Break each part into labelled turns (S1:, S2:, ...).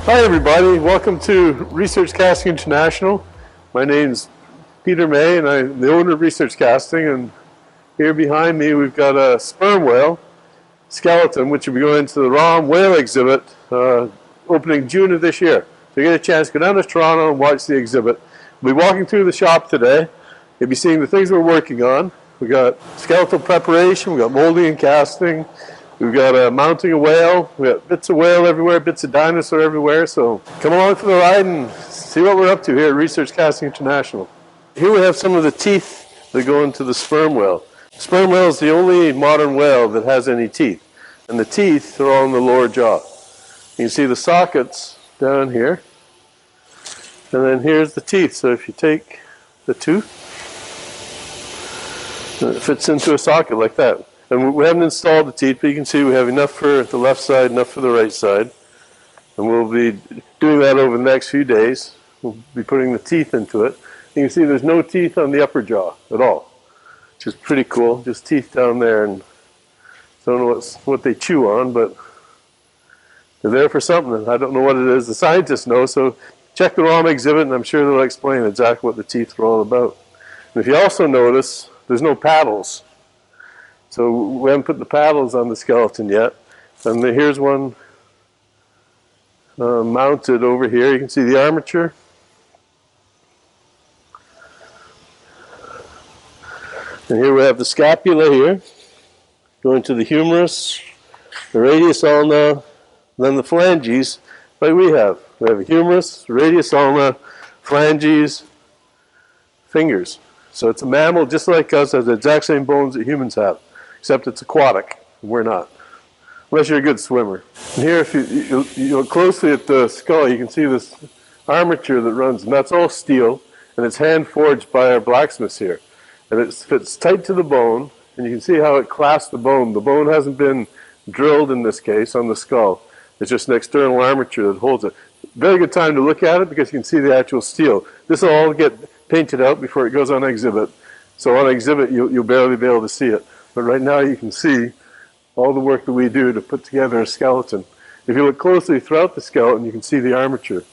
S1: Hi everybody, welcome to Research Casting International. My name's Peter May and I'm the owner of Research Casting, and here behind me we've got a sperm whale skeleton which will be going to the ROM whale exhibit opening June of this year. So you get a chance to go down to Toronto and watch the exhibit. We'll be walking through the shop today. You'll be seeing the things we're working on. We've got skeletal preparation, we've got molding and casting. We've got mounting a whale, we've got bits of whale everywhere, bits of dinosaur everywhere, so come along for the ride and see what we're up to here at Research Casting International. Here we have some of the teeth that go into the sperm whale. The sperm whale is the only modern whale that has any teeth, and the teeth are all in the lower jaw. You can see the sockets down here, and then here's the teeth. So if you take the tooth, it fits into a socket like that. And we haven't installed the teeth, but you can see we have enough for the left side, enough for the right side. And we'll be doing that over the next few days. We'll be putting the teeth into it. You can see there's no teeth on the upper jaw at all, which is pretty cool. Just teeth down there, and I don't know what they chew on, but they're there for something. I don't know what it is. The scientists know, so check the ROM exhibit, and I'm sure they'll explain exactly what the teeth are all about. And if you also notice, there's no paddles. So we haven't put the paddles on the skeleton yet. And here's one mounted over here. You can see the armature. And here we have the scapula here, going to the humerus, the radius ulna, and then the phalanges, like we have. We have a humerus, radius ulna, phalanges, fingers. So it's a mammal just like us, has the exact same bones that humans have, except it's aquatic. We're not, unless you're a good swimmer. And here, if you look closely at the skull, you can see this armature that runs, and that's all steel, and it's hand forged by our blacksmiths here. And it fits tight to the bone, and you can see how it clasps the bone. The bone hasn't been drilled in this case on the skull. It's just an external armature that holds it. Very good time to look at it because you can see the actual steel. This will all get painted out before it goes on exhibit. So on exhibit, you'll barely be able to see it. But right now you can see all the work that we do to put together a skeleton. If you look closely throughout the skeleton, you can see the armature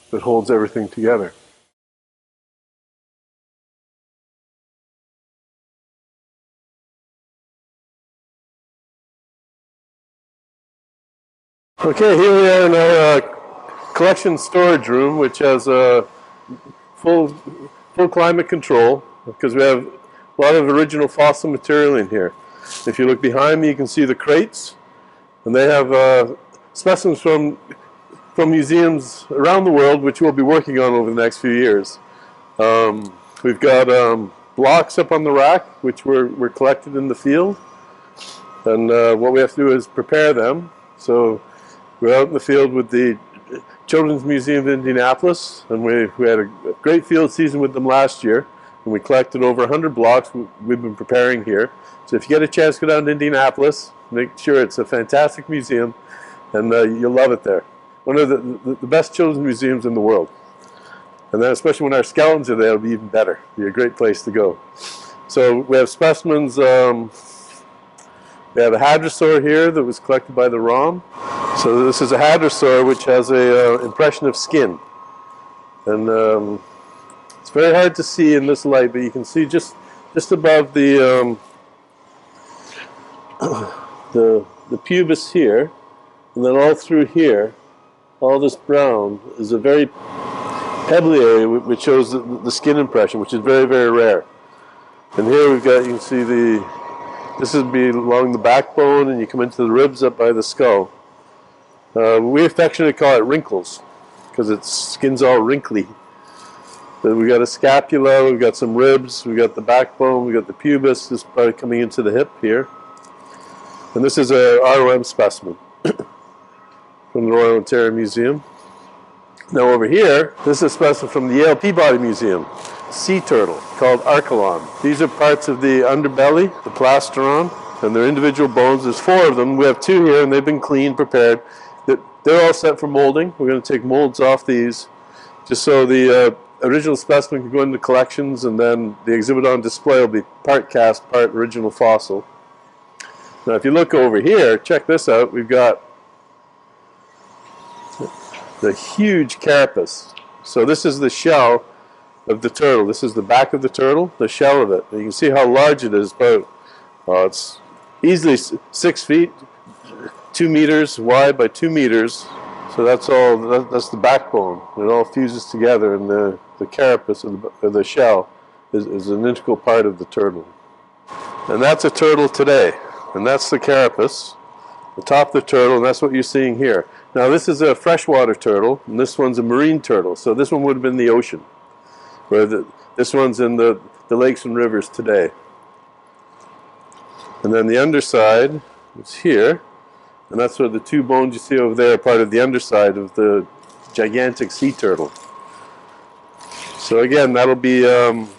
S1: that holds everything together. Okay, here we are in our collection storage room, which has full climate control because we have a lot of original fossil material in here. If you look behind me, you can see the crates, and they have specimens from museums around the world, which we'll be working on over the next few years. We've got blocks up on the rack, which were collected in the field, and what we have to do is prepare them. So we're out in the field with the Children's Museum of Indianapolis, and we had a great field season with them last year, and we collected over 100 blocks we've been preparing here. So if you get a chance to go down to Indianapolis, make sure it's a fantastic museum, and you'll love it there. One of the best children's museums in the world. And then especially when our skeletons are there, it'll be even better. It'll be a great place to go. So we have specimens. We have a Hatterasaur here that was collected by the ROM. So this is a Hatterasaur which has an impression of skin. And it's very hard to see in this light, but you can see just above the pubis here, and then all through here, all this brown is a very pebbly area which shows the skin impression, which is very, very rare. And here we've got, you can see this would be along the backbone, and you come into the ribs up by the skull. We affectionately call it wrinkles because its skin's all wrinkly. But we got a scapula, we've got some ribs, we've got the backbone, we've got the pubis. This is probably coming into the hip here. And this is a ROM specimen from the Royal Ontario Museum. Now over here, this is a specimen from the Yale Peabody Museum. Sea turtle called Archelon. These are parts of the underbelly, the plastron, and they're individual bones. There's 4 of them. We have 2 here, and they've been cleaned, prepared. They're all set for molding. We're going to take molds off these just so the original specimen can go into collections, and then the exhibit on display will be part cast, part original fossil. Now if you look over here, check this out. We've got the huge carapace. So this is the shell of the turtle. This is the back of the turtle, the shell of it. And you can see how large it is. About it's easily 6 feet, 2 meters wide by 2 meters. So that's all. That's the backbone. It all fuses together, and the carapace of the shell is an integral part of the turtle. And that's a turtle today. And that's the carapace, the top of the turtle, and that's what you're seeing here. Now this is a freshwater turtle, and this one's a marine turtle. So this one would have been the ocean, where this one's in the lakes and rivers today. And then the underside is here, and that's where the 2 bones you see over there are part of the underside of the gigantic sea turtle. So again, that'll be on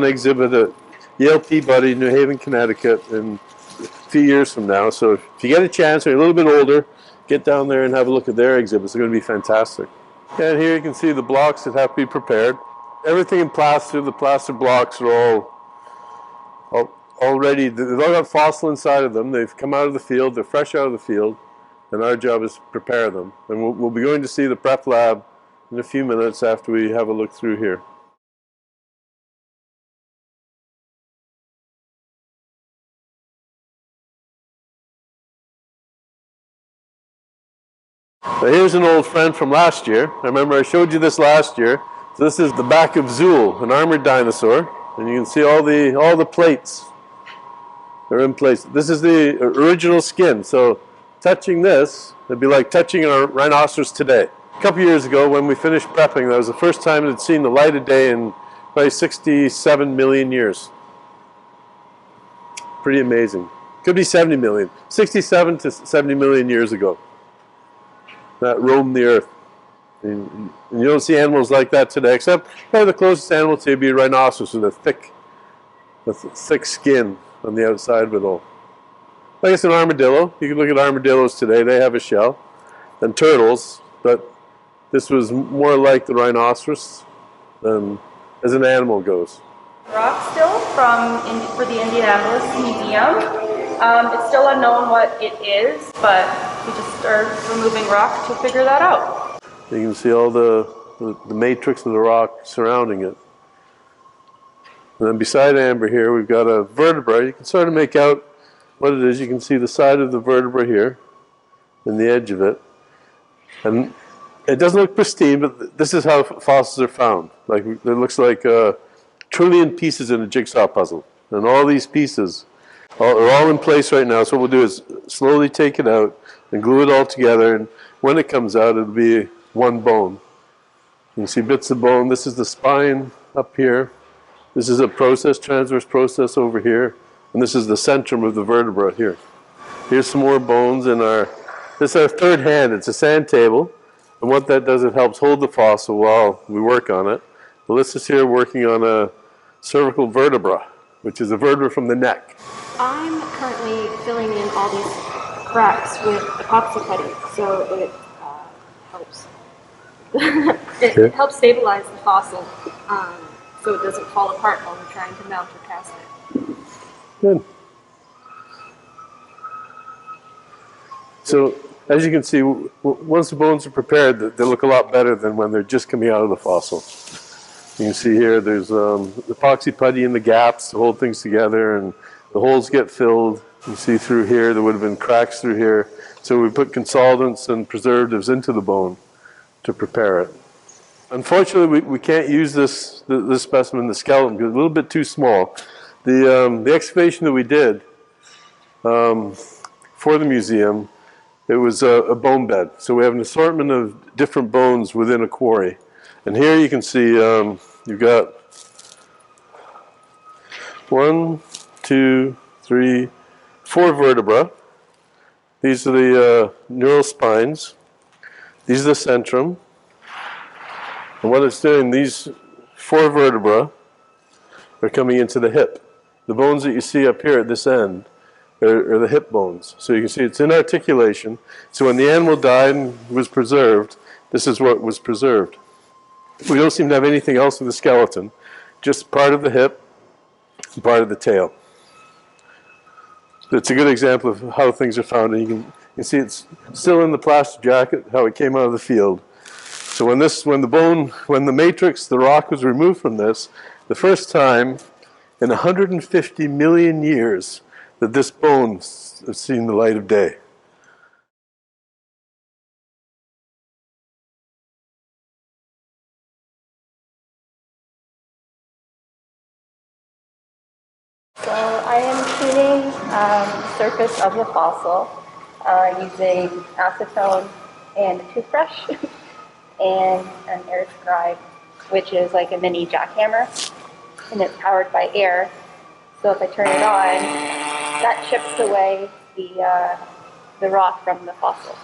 S1: exhibit at Yale Peabody, New Haven, Connecticut, in a few years from now. So if you get a chance, or you're a little bit older, get down there and have a look at their exhibits. They're going to be fantastic. And here you can see the blocks that have to be prepared. Everything in plaster, the plaster blocks are all already, they've all got fossil inside of them. They've come out of the field, they're fresh out of the field, and our job is to prepare them. And we'll be going to see the prep lab in a few minutes after we have a look through here. Now here's an old friend from last year. I remember I showed you this last year. So this is the back of Zool, an armored dinosaur, and you can see all the plates are in place. This is the original skin. So touching this, it'd be like touching a rhinoceros today. A couple years ago, when we finished prepping, that was the first time it had seen the light of day in probably 67 million years. Pretty amazing. Could be 70 million. 67 to 70 million years ago that roamed the earth. And you don't see animals like that today, except probably the closest animal to it would be a rhinoceros with a thick skin on the outside of it all. I guess an armadillo. You can look at armadillos today. They have a shell. And turtles, but this was more like the rhinoceros than as an animal goes.
S2: Rock still for the Indianapolis Museum. It's still unknown what it is, but we just are removing rock to figure that out.
S1: You can see all the matrix of the rock surrounding it. And then beside Amber here, we've got a vertebra. You can sort of make out what it is. You can see the side of the vertebra here and the edge of it. And it doesn't look pristine, but this is how fossils are found. Like, it looks like a trillion pieces in a jigsaw puzzle. And all these pieces are all in place right now. So what we'll do is slowly take it out and glue it all together. And when it comes out, it'll be one bone. You can see bits of bone. This is the spine up here. This is a transverse process over here. And this is the centrum of the vertebra here. Here's some more bones in this is our third hand. It's a sand table. And what that does, it helps hold the fossil while we work on it. Melissa's is here working on a cervical vertebra, which is a vertebra from the neck.
S3: I'm currently filling in all these cracks with epoxy putty, so it helps. It helps stabilize the fossil, so it doesn't fall apart while we're trying to mount or cast it.
S1: Good. So, as you can see, once the bones are prepared, they look a lot better than when they're just coming out of the fossil. You can see here there's epoxy putty in the gaps to hold things together, and the holes get filled. You see through here, there would have been cracks through here. So we put consolidants and preservatives into the bone to prepare it. Unfortunately, we can't use this specimen, the skeleton, because it's a little bit too small. The excavation that we did for the museum, it was a bone bed. So we have an assortment of different bones within a quarry. And here you can see you've got 1, 2, 3, 4 vertebra. These are the neural spines. These are the centrum. And what it's doing, these 4 vertebra are coming into the hip. The bones that you see up here at this end are the hip bones. So you can see it's in articulation. So when the animal died and was preserved, this is what was preserved. We don't seem to have anything else in the skeleton, just part of the hip and part of the tail. It's a good example of how things are found. And you can see it's still in the plaster jacket, how it came out of the field. So when the matrix, the rock was removed from this, the first time in 150 million years that this bone has seen the light of day.
S2: So I am cleaning the surface of the fossil using acetone and a toothbrush and an air scribe, which is like a mini jackhammer, and it's powered by air. So if I turn it on, that chips away the rock from the fossil.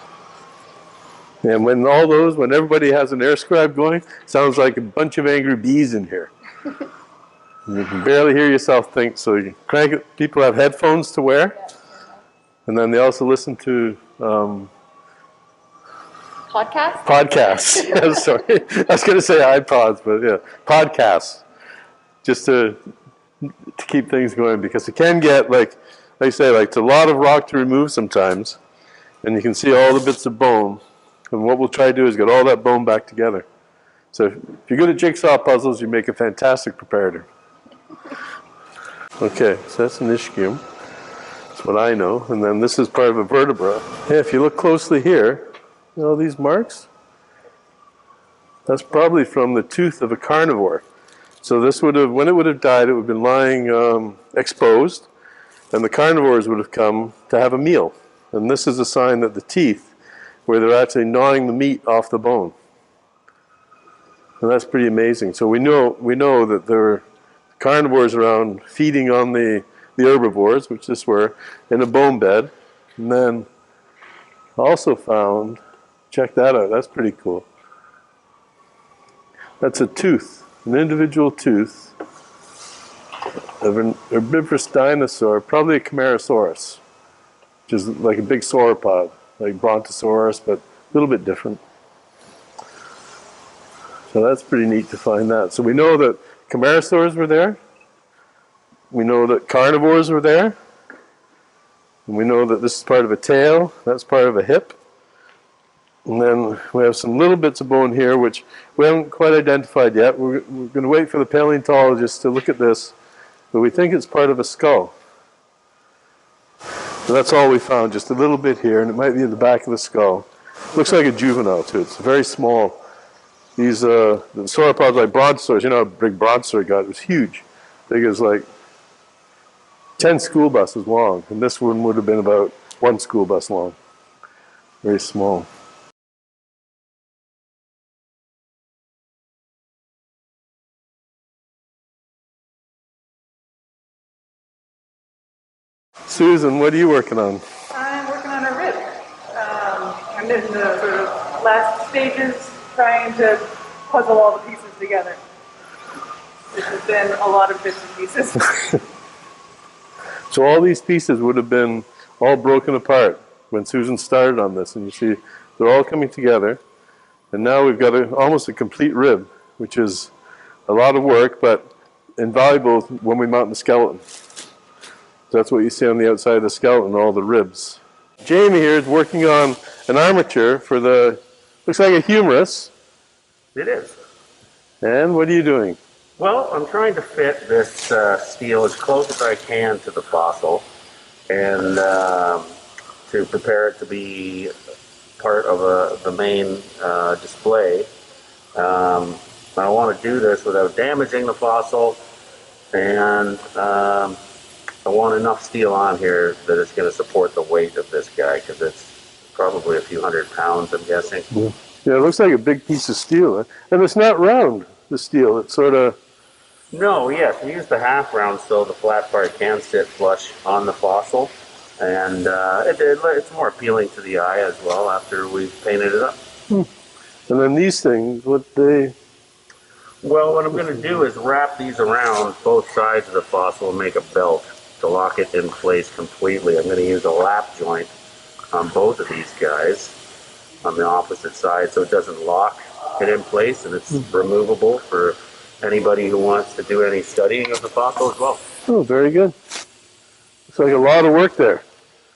S1: And when everybody has an air scribe going, sounds like a bunch of angry bees in here. You can barely hear yourself think, so you crank it. People have headphones to wear, and then they also listen to
S2: Podcasts.
S1: Sorry, I was going to say iPods, but yeah, podcasts, just to keep things going, because it can get like I say, like it's a lot of rock to remove sometimes, and you can see all the bits of bone. And what we'll try to do is get all that bone back together. So if you're good at jigsaw puzzles, you make a fantastic preparator. Okay, so that's an ischium. That's what I know. And then this is part of a vertebra. Yeah, if you look closely here, you know these marks? That's probably from the tooth of a carnivore. So this would have, when it would have died, it would have been lying exposed, and the carnivores would have come to have a meal. And this is a sign that the teeth, where they're actually gnawing the meat off the bone. And that's pretty amazing. So we know that there are carnivores around feeding on the herbivores, which this were, in a bone bed. And then also found, check that out, that's pretty cool. That's a tooth, an individual tooth of an herbivorous dinosaur, probably a Camarosaurus, which is like a big sauropod, like Brontosaurus, but a little bit different. So that's pretty neat to find that. So we know that Camarosaurs were there. We know that carnivores were there. And we know that this is part of a tail. That's part of a hip. And then we have some little bits of bone here, which we haven't quite identified yet. We're going to wait for the paleontologist to look at this. But we think it's part of a skull. So that's all we found, just a little bit here, and it might be in the back of the skull. Looks like a juvenile, too. It's very small. These the sauropods like Brontosaurus, you know how big Brontosaur got? It was huge. Big as like 10 school buses long, and this one would have been about 1 school bus long. Very small. Susan, what are you working on?
S4: I'm working on a rib. I'm in the sort of last stages trying to puzzle all the pieces together. This has been a lot of bits and pieces.
S1: So all these pieces would have been all broken apart when Susan started on this, and you see they're all coming together, and now we've got almost a complete rib, which is a lot of work, but invaluable when we mount the skeleton. That's what you see on the outside of the skeleton, all the ribs. Jamie here is working on an armature for the, looks like a humerus.
S5: It is.
S1: And what are you doing?
S5: Well, I'm trying to fit this steel as close as I can to the fossil, and to prepare it to be part of the main display. I want to do this without damaging the fossil, and I want enough steel on here that it's going to support the weight of this guy, because it's probably a few 100 pounds, I'm guessing.
S1: Yeah, it looks like a big piece of steel. And it's not round, the steel. It's sort of...
S5: No, yes, we use the half round so the flat part can sit flush on the fossil. And it's more appealing to the eye as well after we've painted it up.
S1: And then these things, what they...
S5: Well, what I'm going to do is wrap these around both sides of the fossil and make a belt to lock it in place completely. I'm going to use a lap joint on both of these guys on the opposite side so it doesn't lock it in place, and it's removable for anybody who wants to do any studying of the fossil as well.
S1: Oh, very good. Looks like a lot of work there.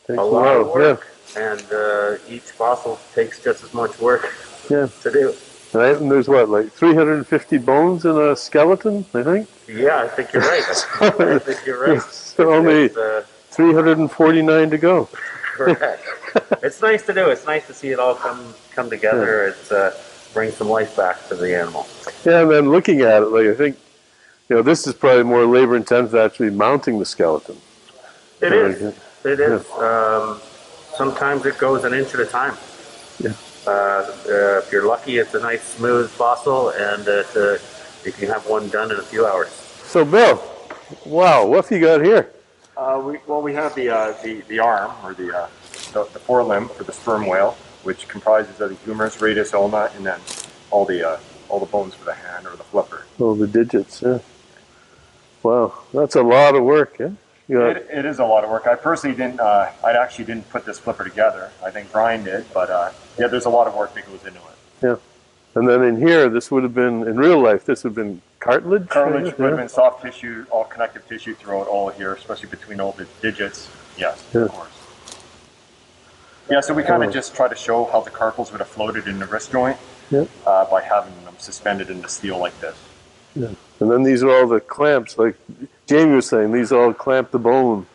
S5: Takes a lot of work, yeah. And each fossil takes just as much work to do.
S1: Right? And there's what, like 350 bones in a skeleton, I think?
S5: Yeah, I think you're right. I think you're right.
S1: So only 349 to go.
S5: Correct. It's nice to do. It's nice to see it all come together. It's brings some life back to the animal.
S1: Yeah, and then looking at it, like I think, this is probably more labor intensive actually mounting the skeleton.
S5: It is. It is. Sometimes it goes an inch at a time.
S1: Yeah.
S5: If you're lucky, it's a nice smooth fossil, and you can have one done in a few hours.
S1: So Bill, wow, what have you got here?
S6: We have the arm, or the forelimb for the sperm whale, which comprises of the humerus, radius, ulna, and then all the bones for the hand or the flipper.
S1: Oh, the digits, yeah. Wow, that's a lot of work, yeah?
S6: It is a lot of work. I personally didn't. I actually didn't put this flipper together. I think Brian did, but yeah, there's a lot of work that goes into it.
S1: Yeah, and then in here, this would have been in real life. This would have been cartilage.
S6: Cartilage would have been soft tissue, all connective tissue throughout all here, especially between all the digits. Yes, of course. Yeah, so we kind of just try to show how the carpals would have floated in the wrist joint by having them suspended in the steel like this.
S1: Yeah. And then these are all the clamps, like Jamie was saying, these all clamp the bone.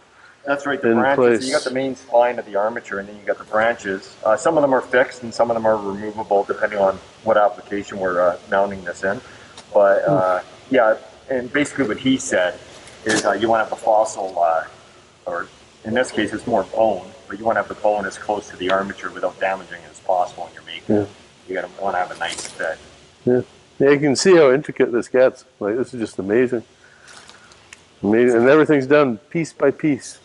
S6: That's right, the branches. So you got the main spine of the armature, and then you got the branches. Some of them are fixed, and some of them are removable, depending on what application we're mounting this in. But yeah, and basically what he said is you want to have the fossil, or in this case it's more bone, but you want to have the bone as close to the armature without damaging it as possible when you're making it. You want to have a nice fit.
S1: Yeah. Yeah, you can see how intricate this gets. Like, this is just amazing. Amazing. And everything's done piece by piece.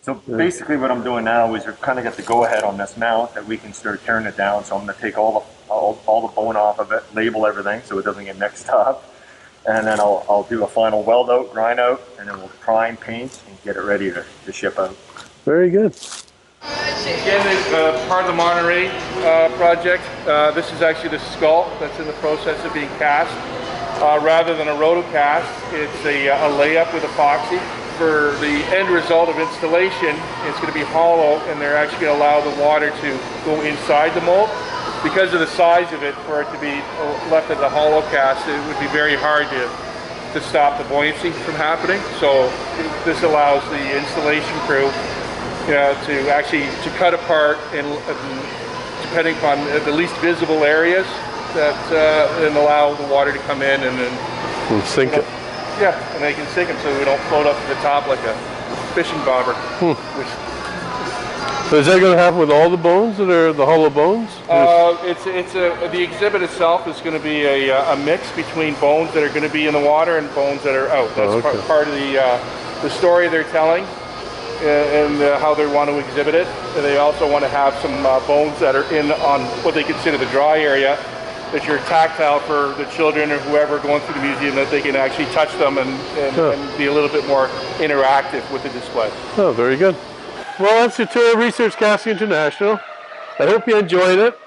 S6: So basically what I'm doing now is we've kind of got the go-ahead on this mount that we can start tearing it down. So I'm going to take all the bone off of it, label everything so it doesn't get mixed up. And then I'll do a final weld out, grind out, and then we'll prime, paint, and get it ready to ship out.
S1: Very good.
S7: Again, as part of the Monterey project, this is actually the skull that's in the process of being cast. Rather than a rotocast, it's a layup with epoxy. For the end result of installation, it's going to be hollow, and they're actually going to allow the water to go inside the mold. Because of the size of it, for it to be left as a hollow cast, it would be very hard to stop the buoyancy from happening. So this allows the installation crew to actually cut apart and depending upon the least visible areas and allow the water to come in and then
S1: sink it.
S7: Yeah, and they can sink them so we don't float up to the top like a fishing bobber.
S1: So is that going to happen with all the bones that are the hollow bones?
S7: The exhibit itself is going to be a mix between bones that are going to be in the water and bones that are out. That's part of the story they're telling. And how they want to exhibit it. And they also want to have some bones that are on what they consider the dry area, that you're tactile for the children or whoever going through the museum, that they can actually touch them and be a little bit more interactive with the display.
S1: Oh, very good. Well, that's your tour of Research Casting International. I hope you enjoyed it.